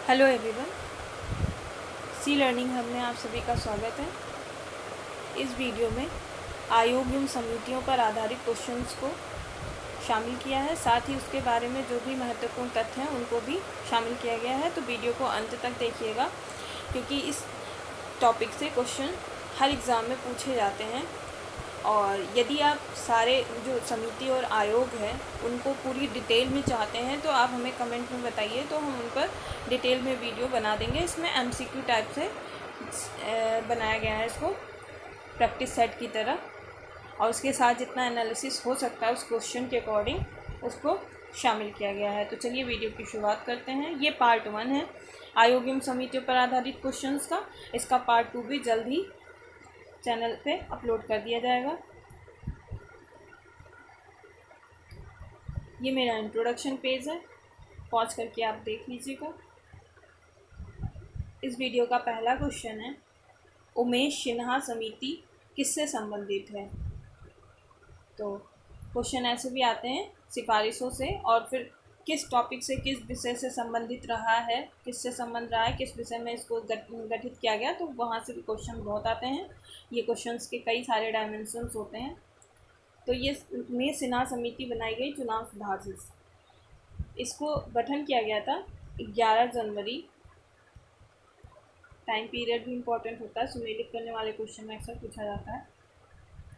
Hello everyone, सी learning hub में आप सभी का स्वागत है। इस वीडियो में आयोग एवं समितियों पर आधारित क्वेश्चंस को शामिल किया है, साथ ही उसके बारे में जो भी महत्वपूर्ण तथ्य हैं उनको भी शामिल किया गया है। तो वीडियो को अंत तक देखिएगा, क्योंकि इस टॉपिक से क्वेश्चन हर एग्ज़ाम में पूछे जाते हैं। और यदि आप सारे जो समिति और आयोग है उनको पूरी डिटेल में चाहते हैं तो आप हमें कमेंट में बताइए, तो हम उन पर डिटेल में वीडियो बना देंगे। इसमें एमसीक्यू टाइप से बनाया गया है इसको, प्रैक्टिस सेट की तरह, और उसके साथ जितना एनालिसिस हो सकता है उस क्वेश्चन के अकॉर्डिंग उसको शामिल किया गया है। तो चलिए वीडियो की शुरुआत करते हैं। ये पार्ट 1 है आयोग एवं समितियों पर आधारित क्वेश्चंस का। इसका पार्ट 2 भी जल्द ही चैनल पे अपलोड कर दिया जाएगा। ये मेरा इंट्रोडक्शन पेज है, पॉज करके आप देख लीजिएगा। इस वीडियो का पहला क्वेश्चन है, उमेश सिन्हा समिति किससे संबंधित है। तो क्वेश्चन ऐसे भी आते हैं सिफारिशों से, और फिर किस टॉपिक से, किस विषय से संबंधित रहा है, किससे संबंध रहा है, किस विषय में इसको गठित किया गया, तो वहाँ से भी क्वेश्चन बहुत आते हैं। ये क्वेश्चंस के कई सारे डायमेंशंस होते हैं। तो ये उमेश सिन्हा समिति बनाई गई चुनाव सुधार से। इसको गठन किया गया था 11 जनवरी। टाइम पीरियड भी इम्पोर्टेंट होता है, सुमेलित करने वाले क्वेश्चन में अक्सर पूछा जाता है,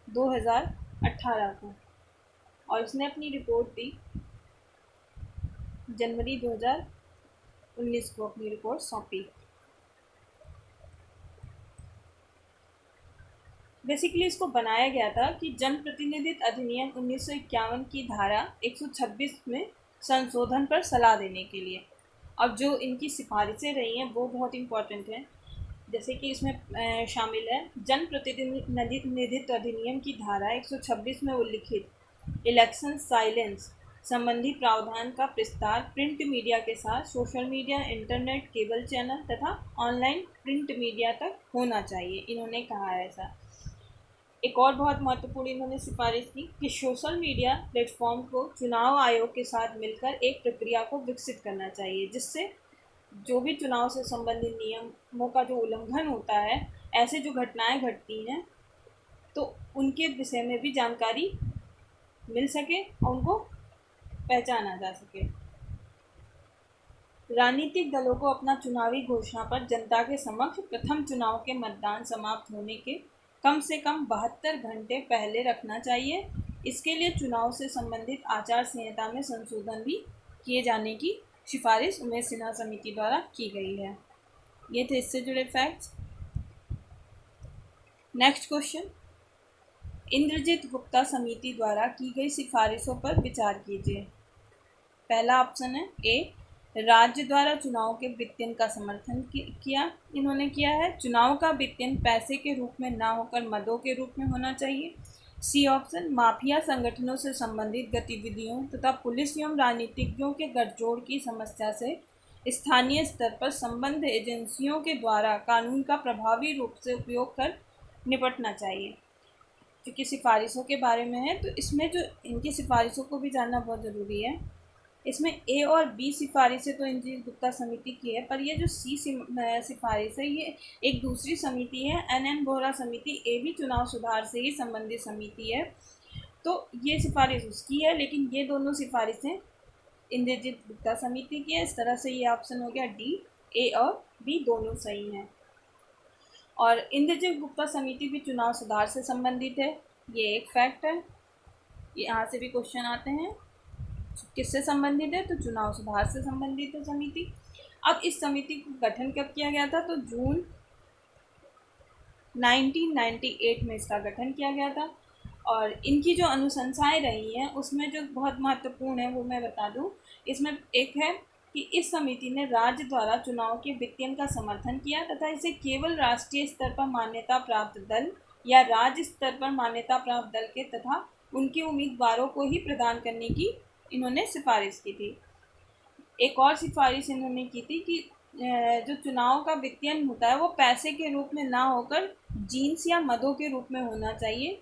2018 को। और इसने अपनी रिपोर्ट दी जनवरी 2019 को, अपनी रिपोर्ट सौंपी। बेसिकली इसको बनाया गया था कि जनप्रतिनिधित्व अधिनियम 1951 की धारा 126 में संशोधन पर सलाह देने के लिए। अब जो इनकी सिफारिशें रही हैं वो बहुत इम्पोर्टेंट हैं। जैसे कि इसमें शामिल है जनप्रतिनिधित्व अधिनियम की धारा 126 में उल्लिखित इलेक्शन साइलेंस संबंधी प्रावधान का विस्तार प्रिंट मीडिया के साथ social media, internet, cable channel तथा ऑनलाइन प्रिंट मीडिया तक होना चाहिए। इन्होंने कहा है ऐसा। एक और बहुत महत्वपूर्ण इन्होंने सिफारिश की कि सोशल मीडिया प्लेटफॉर्म को चुनाव आयोग के साथ मिलकर एक प्रक्रिया को विकसित करना चाहिए, जिससे जो भी चुनाव से संबंधित नियमों का जो उल्लंघन होता है, ऐसे जो घटनाएं घटती हैं, तो उनके विषय में भी जानकारी मिल सके और उनको पहचाना जा सके। राजनीतिक दलों को अपना चुनावी घोषणा पर जनता के समक्ष प्रथम चुनाव के मतदान समाप्त होने के कम से कम 72 घंटे पहले रखना चाहिए। इसके लिए चुनाव से संबंधित आचार संहिता में संशोधन भी किए जाने की सिफारिश उमेश सिन्हा समिति द्वारा की गई है। ये थे इससे जुड़े facts. Next question, Indrajit Gupta समिति द्वारा की गई सिफारिशों पर विचार कीजिए। पहला ऑप्शन है ए, राज्य द्वारा चुनाव के वित्तीयन का समर्थन किया। इन्होंने किया है चुनाव का वित्तीयन पैसे के रूप में ना होकर मदों के रूप में होना चाहिए। सी ऑप्शन, माफिया संगठनों से संबंधित गतिविधियों तथा पुलिस एवं राजनीतिज्ञों के गठजोड़ की समस्या से स्थानीय स्तर पर संबद्ध एजेंसियों के द्वारा कानून का प्रभावी रूप से उपयोग कर निपटना चाहिए। क्योंकि सिफारिशों के बारे में है तो इसमें जो इनकी सिफारिशों को भी जानना बहुत ज़रूरी है। इसमें ए और बी सिफारिशें तो इंद्रजीत गुप्ता समिति की है, पर ये जो सी सिफारिश है ये एक दूसरी समिति है, एन बोहरा समिति। ए भी चुनाव सुधार से ही संबंधित समिति है, तो ये सिफारिश उसकी है, लेकिन ये दोनों सिफारिशें इंद्रजीत गुप्ता समिति की है। इस तरह से ये ऑप्शन हो गया डी, ए और बी दोनों सही हैं। और इंद्रजीत गुप्ता समिति भी चुनाव सुधार से संबंधित है, ये एक फैक्ट है। यहाँ से भी क्वेश्चन आते हैं, किससे संबंधित है, तो चुनाव सुधार से संबंधित है समिति। अब इस समिति को गठन कब किया गया था, तो जून 1998 में इसका गठन किया गया था। और इनकी जो अनुशंसाएं रही हैं उसमें जो बहुत महत्वपूर्ण है वो मैं बता दूं। इसमें एक है कि इस समिति ने राज्य द्वारा चुनाव के वित्तीयन का समर्थन किया तथा इसे केवल राष्ट्रीय स्तर पर मान्यता प्राप्त दल या राज्य स्तर पर मान्यता प्राप्त दल के तथा उनके उम्मीदवारों को ही प्रदान करने की इन्होंने सिफारिश की थी। एक और सिफारिश इन्होंने की थी कि जो चुनाव का वित्तीयन होता है वो पैसे के रूप में ना होकर जीन्स या मदों के रूप में होना चाहिए।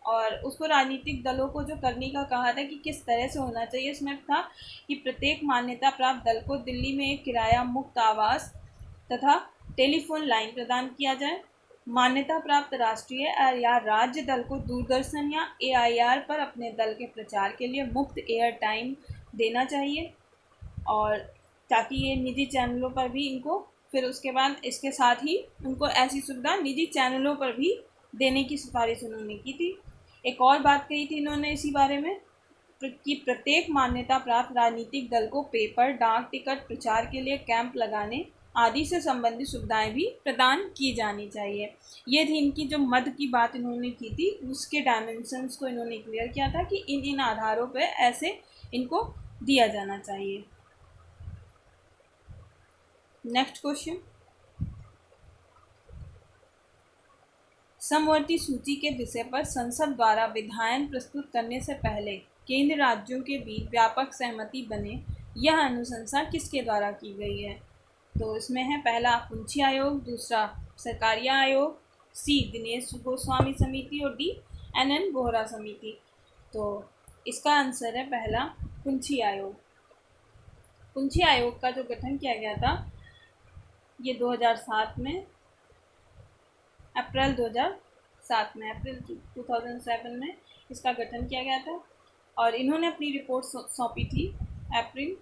और उसको राजनीतिक दलों को जो करने का कहा था कि किस तरह से होना चाहिए, इसमें था कि प्रत्येक मान्यता प्राप्त दल को दिल्ली में एक किराया मुक्त आवास तथा टेलीफोन लाइन प्रदान किया जाए। मान्यता प्राप्त राष्ट्रीय या राज्य दल को दूरदर्शन या एआईआर पर अपने दल के प्रचार के लिए मुफ्त एयर टाइम देना चाहिए, और ताकि ये निजी चैनलों पर भी इनको, फिर उसके बाद इसके साथ ही उनको ऐसी सुविधा निजी चैनलों पर भी देने की सिफारिश उन्होंने की थी। एक और बात कही थी इन्होंने इसी बारे में कि प्रत्येक मान्यता प्राप्त राजनीतिक दल को पेपर, डाक टिकट, प्रचार के लिए कैंप लगाने आदि से संबंधित सुविधाएं भी प्रदान की जानी चाहिए। ये थी इनकी जो मद की बात इन्होंने की थी, उसके डायमेंशंस को इन्होंने क्लियर किया था कि इन इन आधारों पर ऐसे इनको दिया जाना चाहिए। नेक्स्ट क्वेश्चन, समवर्ती सूची के विषय पर संसद द्वारा विधायन प्रस्तुत करने से पहले केंद्र राज्यों के बीच व्यापक सहमति बने, यह अनुशंसा किसके द्वारा की गई है? तो इसमें है पहला कुंची आयोग, दूसरा सरकारिया आयोग, सी दिनेश गोस्वामी समिति और डी एन बोहरा समिति। तो इसका आंसर है पहला कुंची आयोग। कुंची आयोग का जो गठन किया गया था ये 2007 में, अप्रैल 2007 में इसका गठन किया गया था, और इन्होंने अपनी रिपोर्ट सौंपी थी अप्रैल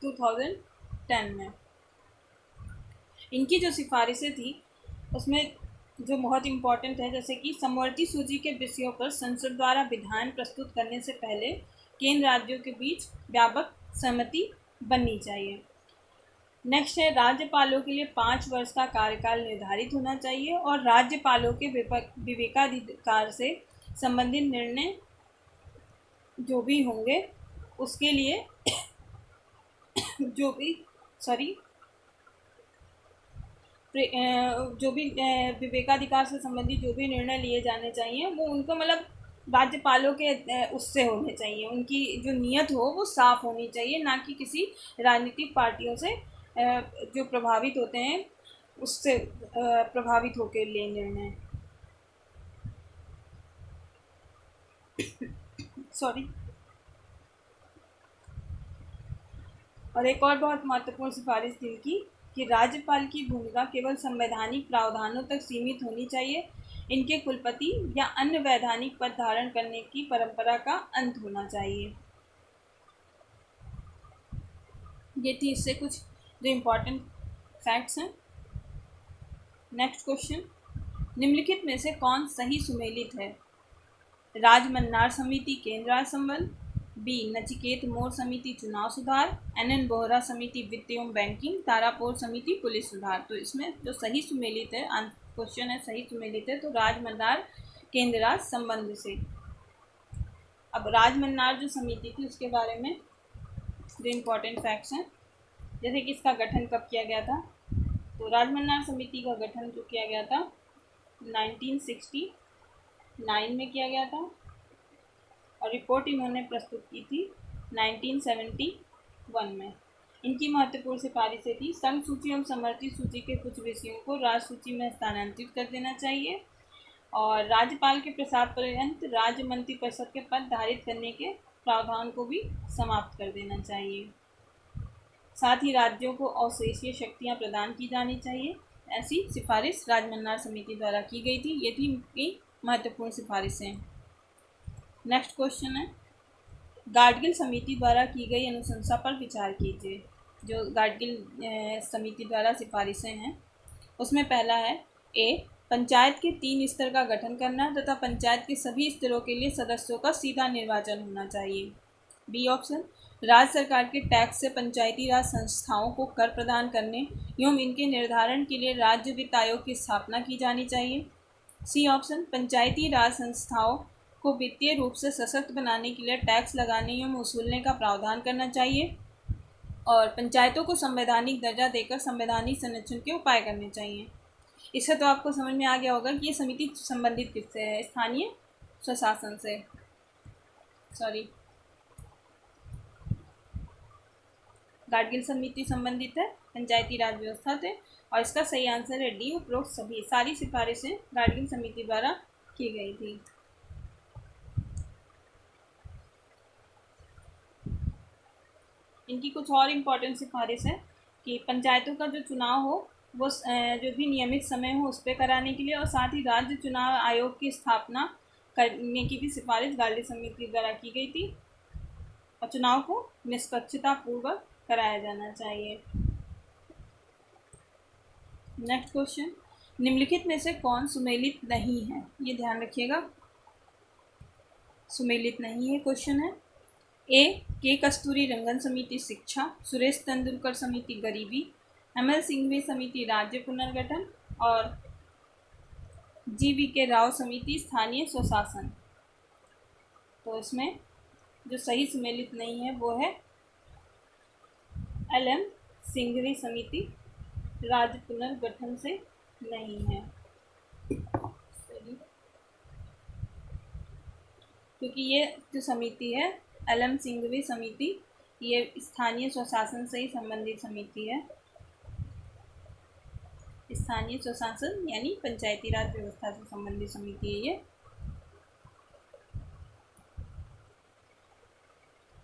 2010 में। इनकी जो सिफारिशें थी उसमें जो बहुत इम्पोर्टेंट है, जैसे कि समवर्ती सूची के विषयों पर संसद द्वारा विधान प्रस्तुत करने से पहले केंद्र राज्यों के बीच व्यापक सहमति बननी चाहिए। नेक्स्ट है राज्यपालों के लिए 5 वर्ष का कार्यकाल निर्धारित होना चाहिए, और राज्यपालों के विवेकाधिकार से संबंधित निर्णय जो भी होंगे उसके लिए जो भी विवेकाधिकार से संबंधित जो भी निर्णय लिए जाने चाहिए वो उनको मतलब राज्यपालों के उससे होने चाहिए, उनकी जो नीयत हो वो साफ होनी चाहिए, ना कि किसी राजनीतिक पार्टियों से जो प्रभावित होते हैं उससे प्रभावित होकर ले निर्णय। सॉरी। और एक और बहुत महत्वपूर्ण सिफारिश थी कि राज्यपाल की भूमिका केवल संवैधानिक प्रावधानों तक सीमित होनी चाहिए, इनके कुलपति या अन्य वैधानिक पद धारण करने की परंपरा का अंत होना चाहिए। ये थी इससे कुछ जो इम्पोर्टेंट फैक्ट्स हैं। नेक्स्ट क्वेश्चन, निम्नलिखित में से कौन सही सुमेलित है? राजमन्नार समिति केंद्र राज्य संबंध, बी नचिकेत मोर समिति चुनाव सुधार, एन बोहरा समिति वित्त एवं बैंकिंग, तारापोर समिति पुलिस सुधार। तो इसमें जो सही सुमेलित है, क्वेश्चन है सही सुमेलित है, तो राजमन्नार केंद्र राज्य संबंध से। अब राजमन्नार जो समिति थी उसके बारे में जो इम्पोर्टेंट फैक्ट्स हैं, जैसे कि इसका गठन कब किया गया था। तो राजमन्नार समिति का गठन जो किया गया था 1969 में किया गया था, और रिपोर्ट इन्होंने प्रस्तुत की थी 1971 में। इनकी महत्वपूर्ण सिफारिशें थी संघ सूची एवं समवर्ती सूची के कुछ विषयों को राज्य सूची में स्थानांतरित कर देना चाहिए, और राज्यपाल के प्रसार पर्यंत राज्य मंत्री परिषद के पद धारित करने के प्रावधान को भी समाप्त कर देना चाहिए। साथ ही राज्यों को अवशेषीय शक्तियाँ प्रदान की जानी चाहिए। ऐसी सिफारिश राजमन्नार समिति द्वारा की गई थी। ये थी इनकी महत्वपूर्ण सिफारिशें। नेक्स्ट क्वेश्चन है, गाडगिल समिति द्वारा की गई अनुशंसा पर विचार कीजिए। जो गाडगिल समिति द्वारा सिफारिशें हैं उसमें पहला है ए पंचायत के 3 स्तर का गठन करना तथा पंचायत के सभी स्तरों के लिए सदस्यों का सीधा निर्वाचन होना चाहिए। बी ऑप्शन, राज्य सरकार के टैक्स से पंचायती राज संस्थाओं को कर प्रदान करने एवं इनके निर्धारण के लिए राज्य वित्त आयोग की स्थापना की जानी चाहिए। सी ऑप्शन, पंचायती राज संस्थाओं को वित्तीय रूप से सशक्त बनाने के लिए टैक्स लगाने एवं वसूलने का प्रावधान करना चाहिए, और पंचायतों को संवैधानिक दर्जा देकर संवैधानिक संरक्षण के उपाय करने चाहिए। इससे तो आपको समझ में आ गया होगा कि ये समिति संबंधित किससे है, स्थानीय स्वशासन से। गाडगिल समिति संबंधित है पंचायती राज व्यवस्था से, और इसका सही आंसर है डी उपरोक्त सभी। सारी सिफारिशें गाडगिल समिति द्वारा की गई थी। इनकी कुछ और इम्पोर्टेंट सिफारिश है कि पंचायतों का जो चुनाव हो वो जो भी नियमित समय हो उस पर कराने के लिए, और साथ ही राज्य चुनाव आयोग की स्थापना करने की भी सिफारिश गार्डी समिति द्वारा की गई थी, और चुनाव को निष्पक्षता पूर्वक कराया जाना चाहिए। नेक्स्ट क्वेश्चन, निम्नलिखित में से कौन सुमेलित नहीं है? ये ध्यान रखिएगा, सुमेलित नहीं है क्वेश्चन है। ए के कस्तूरी रंगन समिति शिक्षा, सुरेश तेंदुलकर समिति गरीबी, एमएल सिंघवी समिति राज्य पुनर्गठन, और जीवी के राव समिति स्थानीय स्वशासन। तो इसमें जो सही सुमेलित नहीं है वो है एलएम सिंघवी समिति राज्य पुनर्गठन से नहीं है, क्योंकि ये जो समिति है एलएम सिंघवी समिति ये स्थानीय स्वशासन से ही संबंधित समिति है। स्थानीय स्वशासन यानी पंचायती राज व्यवस्था से संबंधित समिति है ये।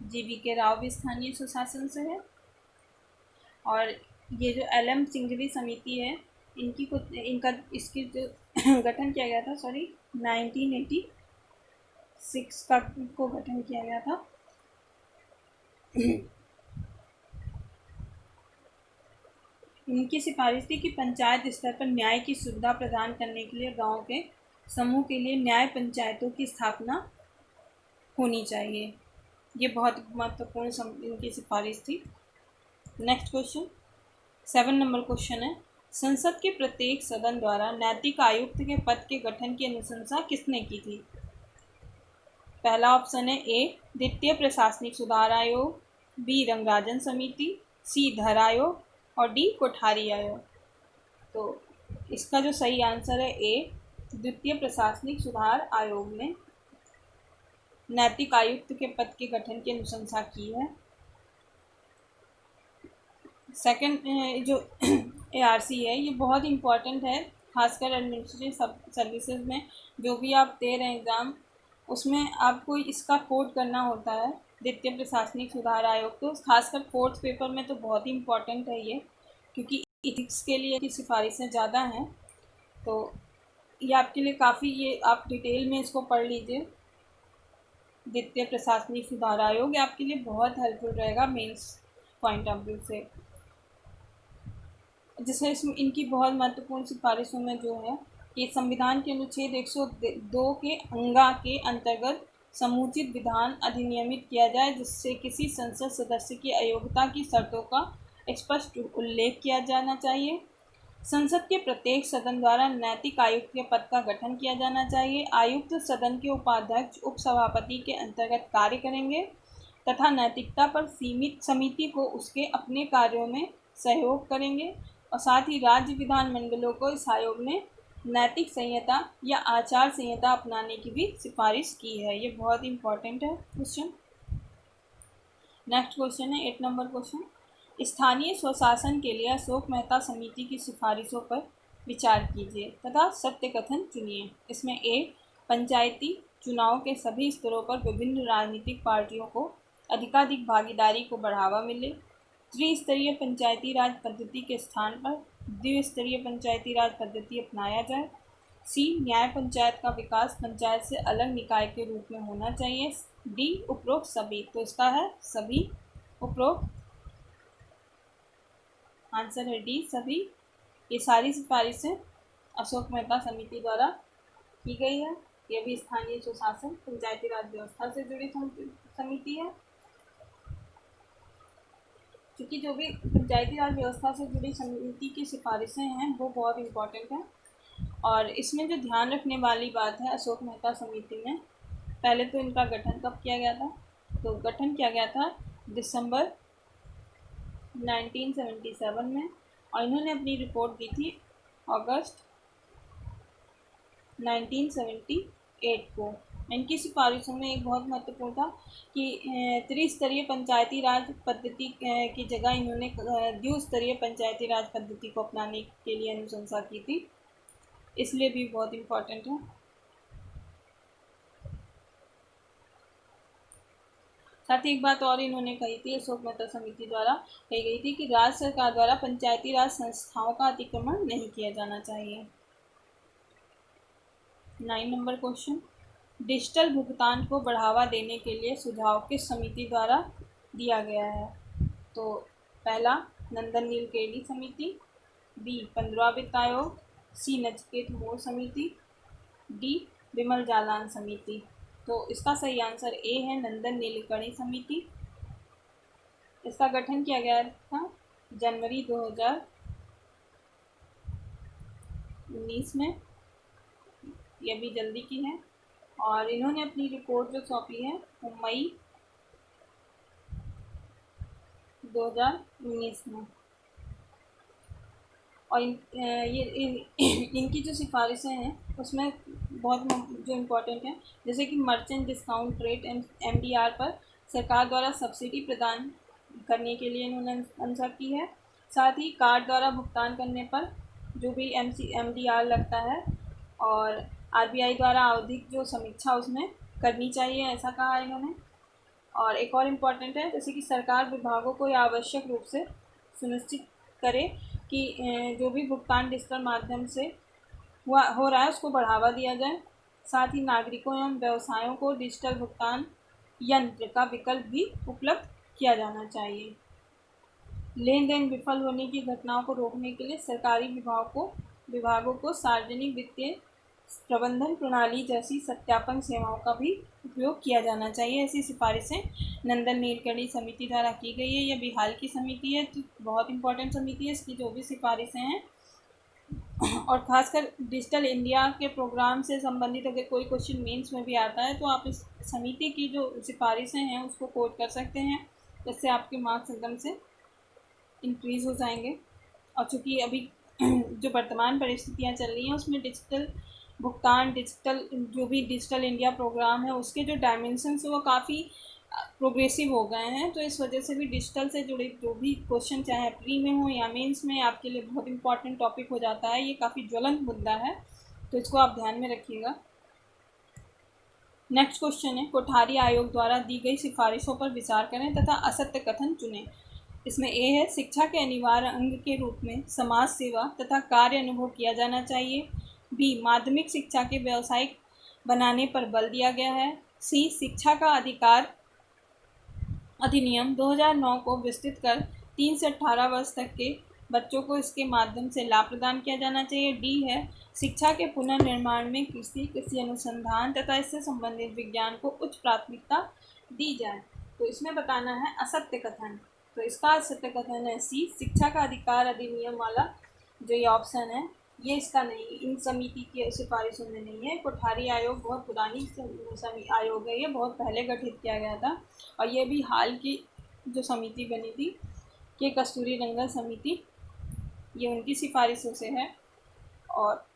जीवी के राव भी स्थानीय स्वशासन से है, और ये जो एलएम सिंघवी समिति है इसकी जो गठन किया गया था 1986 को गठन किया गया था। इनकी सिफारिश थी कि पंचायत स्तर पर न्याय की सुविधा प्रदान करने के लिए गांव के समूह के लिए न्याय पंचायतों की स्थापना होनी चाहिए। ये बहुत महत्वपूर्ण इनकी सिफारिश थी। नेक्स्ट क्वेश्चन 7 नंबर क्वेश्चन है, संसद के प्रत्येक सदन द्वारा नैतिक आयुक्त के पद के गठन की अनुशंसा किसने की थी? पहला ऑप्शन है ए द्वितीय प्रशासनिक सुधार आयोग, बी रंगराजन समिति, सी धर आयोग, और डी कोठारी आयोग। तो इसका जो सही आंसर है ए द्वितीय प्रशासनिक सुधार आयोग ने नैतिक आयुक्त के पद के गठन की अनुशंसा की है। सेकंड जो एआरसी है ये बहुत इम्पॉर्टेंट है, खासकर एडमिनिस्ट्रेटिव सर्विसेज में जो भी आप दे रहे हैं एग्ज़ाम उसमें आपको इसका कोड करना होता है, द्वितीय प्रशासनिक सुधार आयोग। तो खासकर 4th पेपर में तो बहुत ही इम्पॉर्टेंट है ये, क्योंकि इथिक्स के लिए की सिफारिशें ज़्यादा हैं। तो ये आपके लिए काफ़ी, ये आप डिटेल में इसको पढ़ लीजिए। द्वितीय प्रशासनिक सुधार आयोग ये आपके लिए बहुत हेल्पफुल रहेगा मेंस पॉइंट ऑफ व्यू से। जैसे इसमें इनकी बहुत महत्वपूर्ण सिफारिशों में जो है कि संविधान के अनुच्छेद 102 के अंगा के अंतर्गत समुचित विधान अधिनियमित किया जाए, जिससे किसी संसद सदस्य की अयोग्यता की शर्तों का स्पष्ट उल्लेख किया जाना चाहिए। संसद के प्रत्येक सदन द्वारा नैतिक आयुक्त के पद का गठन किया जाना चाहिए। आयुक्त सदन के उपाध्यक्ष उपसभापति के अंतर्गत कार्य करेंगे तथा नैतिकता पर सीमित समिति को उसके अपने कार्यों में सहयोग करेंगे, और साथ ही राज्य विधानमंडलों को इस आयोग ने नैतिक संहिता या आचार संहिता अपनाने की भी सिफारिश की है। ये बहुत इंपॉर्टेंट है क्वेश्चन। नेक्स्ट क्वेश्चन है 8 नंबर क्वेश्चन, स्थानीय स्वशासन के लिए अशोक मेहता समिति की सिफारिशों पर विचार कीजिए तथा सत्य कथन चुनिए। इसमें ए पंचायती चुनाव के सभी स्तरों पर विभिन्न राजनीतिक पार्टियों को अधिकाधिक भागीदारी को बढ़ावा मिले, त्रिस्तरीय पंचायती राज पद्धति के स्थान पर द्विस्तरीय पंचायती राज पद्धति अपनाया जाए, सी न्याय पंचायत का विकास पंचायत से अलग निकाय के रूप में होना चाहिए, डी उपरोक्त सभी। तो इसका है सभी, उपरोक्त आंसर है डी सभी। ये सारी सिफारिशें अशोक मेहता समिति द्वारा की गई है। ये भी स्थानीय स्वशासन पंचायती राज व्यवस्था से जुड़ी समिति है, क्योंकि जो भी पंचायती राज व्यवस्था से जुड़ी समिति की सिफारिशें हैं वो बहुत इम्पोर्टेंट हैं। और इसमें जो ध्यान रखने वाली बात है अशोक मेहता समिति में, पहले तो इनका गठन कब किया गया था? तो गठन किया गया था दिसंबर 1977 में, और इन्होंने अपनी रिपोर्ट दी थी अगस्त 1978 को। इनकी सिफारिशों में एक बहुत महत्वपूर्ण था कि त्रिस्तरीय पंचायती राज पद्धति की जगह इन्होंने द्विस्तरीय पंचायती राज पद्धति को अपनाने के लिए अनुशंसा की थी, इसलिए भी बहुत इम्पोर्टेंट है। साथ ही एक बात और इन्होंने कही थी, अशोक मेहता समिति द्वारा कही गई थी कि राज्य सरकार द्वारा पंचायती राज संस्थाओं का अतिक्रमण नहीं किया जाना चाहिए। 9 नंबर क्वेश्चन, डिजिटल भुगतान को बढ़ावा देने के लिए सुझाव किस समिति द्वारा दिया गया है? तो पहला नंदन नीलकेणी समिति, बी 15वां वित्त आयोग, सी नचिकेत मोर समिति, डी विमल जालान समिति। तो इसका सही आंसर ए है, नंदन नीलकेणी समिति। इसका गठन किया गया था जनवरी 2019 में, ये भी जल्दी की है, और इन्होंने अपनी रिपोर्ट जो सौंपी है वो मई 2019 में। और इनकी जो सिफारिशें हैं उसमें बहुत जो इम्पोर्टेंट है, जैसे कि मर्चेंट डिस्काउंट रेट MDR पर सरकार द्वारा सब्सिडी प्रदान करने के लिए इन्होंने अनुसार की है। साथ ही कार्ड द्वारा भुगतान करने पर जो भी MDR लगता है, और RBI द्वारा आवधिक जो समीक्षा उसमें करनी चाहिए, ऐसा कहा है इन्होंने। और एक और इम्पॉर्टेंट है, जैसे कि सरकार विभागों को यह आवश्यक रूप से सुनिश्चित करे कि जो भी भुगतान डिजिटल माध्यम से हो रहा है उसको बढ़ावा दिया जाए। साथ ही नागरिकों एवं व्यवसायों को डिजिटल भुगतान यंत्र का विकल्प भी उपलब्ध किया जाना चाहिए। लेन देन विफल होने की घटनाओं को रोकने के लिए सरकारी विभागों को सार्वजनिक वित्तीय प्रबंधन प्रणाली जैसी सत्यापन सेवाओं का भी उपयोग किया जाना चाहिए। ऐसी सिफारिशें नंदन नीलकेणी समिति द्वारा की गई है। यह बिहार की समिति है, तो बहुत इंपॉर्टेंट समिति है। इसकी जो भी सिफारिशें हैं, और ख़ासकर डिजिटल इंडिया के प्रोग्राम से संबंधित अगर कोई क्वेश्चन मेंस में भी आता है तो आप इस समिति की जो सिफारिशें हैं उसको कोट कर सकते हैं, जिससे आपके मार्क्स एकदम से इंक्रीज़ हो जाएंगे। और चूँकि अभी जो वर्तमान परिस्थितियाँ चल रही हैं उसमें डिजिटल भुगतान, जो भी डिजिटल इंडिया प्रोग्राम है उसके जो डायमेंशंस है वो काफ़ी प्रोग्रेसिव हो गए हैं। तो इस वजह से भी डिजिटल से जुड़े जो भी क्वेश्चन चाहे प्री में हो या मेंस में, आपके लिए बहुत इंपॉर्टेंट टॉपिक हो जाता है। ये काफ़ी ज्वलंत मुद्दा है, तो इसको आप ध्यान में रखिएगा। नेक्स्ट क्वेश्चन है, कोठारी आयोग द्वारा दी गई सिफारिशों पर विचार करें तथा असत्य कथन चुनें। इसमें ए है, शिक्षा के अनिवार्य अंग के रूप में समाज सेवा तथा कार्य अनुभव किया जाना चाहिए। बी माध्यमिक शिक्षा के व्यावसायिक बनाने पर बल दिया गया है। सी शिक्षा का अधिकार अधिनियम 2009 को विस्तृत कर 3 से 18 वर्ष तक के बच्चों को इसके माध्यम से लाभ प्रदान किया जाना चाहिए। डी है, शिक्षा के पुनर्निर्माण में कृषि अनुसंधान तथा इससे संबंधित विज्ञान को उच्च प्राथमिकता दी जाए। तो इसमें बताना है असत्य कथन, तो इसका असत्य कथन है सी, शिक्षा का अधिकार अधिनियम वाला जो ये ऑप्शन है ये इसका नहीं, इन समिति की सिफारिशों में नहीं है। कोठारी आयोग बहुत पुरानी आयोग है, ये बहुत पहले गठित किया गया था, और ये भी हाल की जो समिति बनी थी कि कस्तूरी रंगन समिति, ये उनकी सिफारिशों से है। और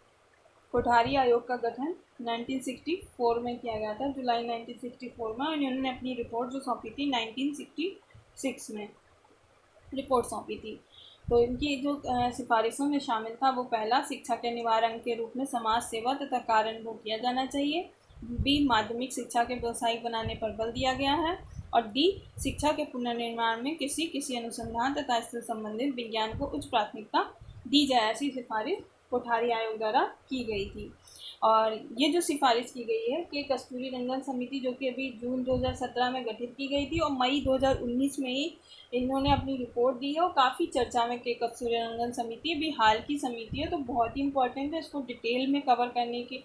कोठारी आयोग का गठन 1964 में किया गया था, जुलाई 1964 में। और इन्होंने अपनी रिपोर्ट जो सौंपी थी 1966 में रिपोर्ट सौंपी थी। तो इनकी जो सिफारिशों में शामिल था वो पहला, शिक्षा के अनिवार्य अंग के रूप में समाज सेवा तथा कार्य अनुभव किया जाना चाहिए। बी माध्यमिक शिक्षा के व्यावसायिक बनाने पर बल दिया गया है। और डी शिक्षा के पुनर्निर्माण में किसी अनुसंधान तथा इससे संबंधित विज्ञान को उच्च प्राथमिकता दी जाए, ऐसी सिफारिश कोठारी आयोग द्वारा की गई थी। और ये जो सिफारिश की गई है कि कस्तूरी रंगन समिति, जो कि अभी जून 2017 में गठित की गई थी और मई 2019 में ही इन्होंने अपनी रिपोर्ट दी है, और काफ़ी चर्चा में के कस्तूरी रंगन समिति अभी हाल की समिति है, तो बहुत ही इंपॉर्टेंट है, इसको डिटेल में कवर करने की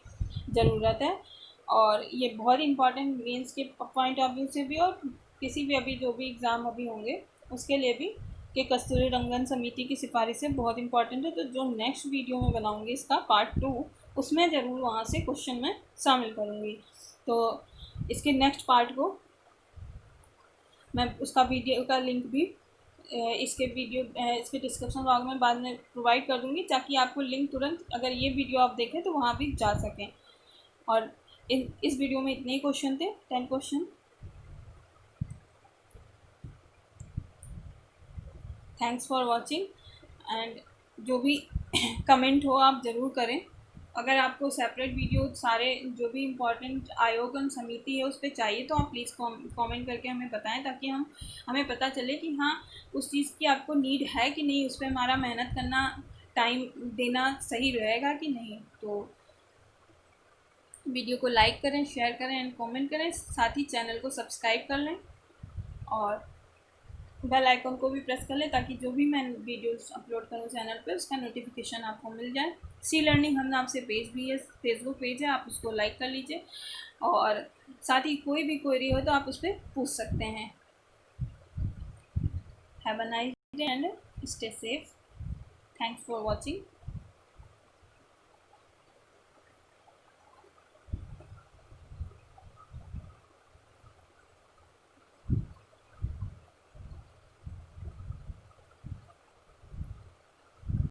ज़रूरत है। और ये बहुत इंपॉर्टेंट मेंस के पॉइंट ऑफ व्यू से भी, और किसी भी अभी जो भी एग्ज़ाम अभी होंगे उसके लिए भी, कि कस्तूरी रंगन समिति की सिफारिशें बहुत इंपॉर्टेंट है। तो जो नेक्स्ट वीडियो में बनाऊंगी इसका पार्ट 2, उसमें ज़रूर वहाँ से क्वेश्चन मैं शामिल करूँगी। तो इसके नेक्स्ट पार्ट को मैं उसका वीडियो का लिंक भी इसके डिस्क्रिप्शन बॉक्स में बाद में प्रोवाइड कर दूँगी, ताकि आपको लिंक तुरंत, अगर ये वीडियो आप देखें तो वहाँ भी जा सकें। और इस वीडियो में इतने ही क्वेश्चन थे, 10 question. Thanks for watching, and जो भी कमेंट हो आप ज़रूर करें। अगर आपको सेपरेट वीडियो सारे जो भी इम्पोर्टेंट आयोगन समिति है उस पर चाहिए तो आप प्लीज़ कमेंट करके हमें बताएं, ताकि हमें पता चले कि हाँ उस चीज़ की आपको नीड है कि नहीं, उस पर हमारा मेहनत करना, टाइम देना सही रहेगा कि नहीं। तो वीडियो को लाइक करें, शेयर करें एंड कमेंट करें, साथ ही चैनल को सब्सक्राइब कर लें और बेल आइकन को भी प्रेस कर लें, ताकि जो भी मैं वीडियोस अपलोड करूँ चैनल पे उसका नोटिफिकेशन आपको मिल जाए। सी लर्निंग हम नाम से पेज भी है, फेसबुक पेज है, आप उसको लाइक कर लीजिए और साथ ही कोई भी क्वेरी हो तो आप उस पर पूछ सकते हैं। Have a nice day and stay safe. Thanks for watching.